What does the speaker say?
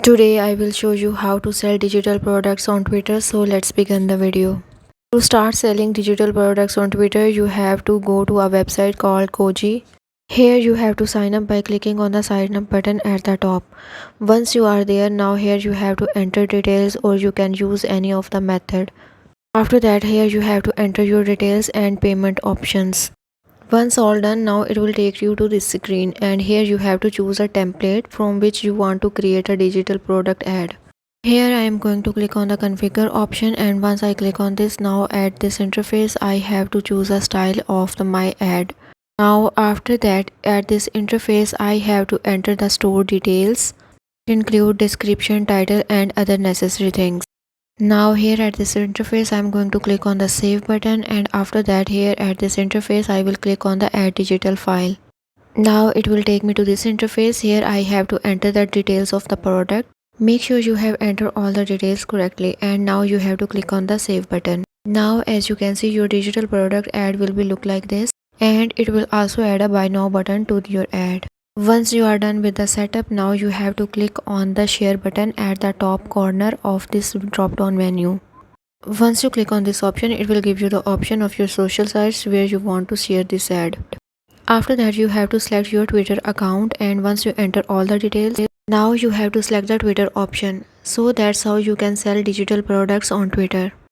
Today I will show you how to sell digital products on Twitter, so let's begin the video. To start selling digital products on Twitter, you have to go to a website called Koji. Here you have to sign up by clicking on the sign up button at the top. Once you are there, now here you have to enter details or you can use any of the method. After that, here you have to enter your details and payment options. Once all done, now it will take you to this screen and here you have to choose a template from which you want to create a digital product ad. Here I am going to click on the configure option, and once I click on this, now at this interface I have to choose a style of my ad. Now after that, at this interface I have to enter the store details, include description, title and other necessary things. Now here at this interface I am going to click on the save button, and after that here at this interface I will click on the add digital file. Now it will take me to this interface. Here I have to enter the details of the product. Make sure you have entered all the details correctly, and now you have to click on the save button. Now as you can see, your digital product ad will be look like this, and it will also add a buy now button to your ad. Once you are done with the setup, now you have to click on the share button at the top corner of this drop down menu. Once you click on this option, it will give you the option of your social sites where you want to share this ad. After that, you have to select your Twitter account, and once you enter all the details, now you have to select the Twitter option. So that's how you can sell digital products on Twitter.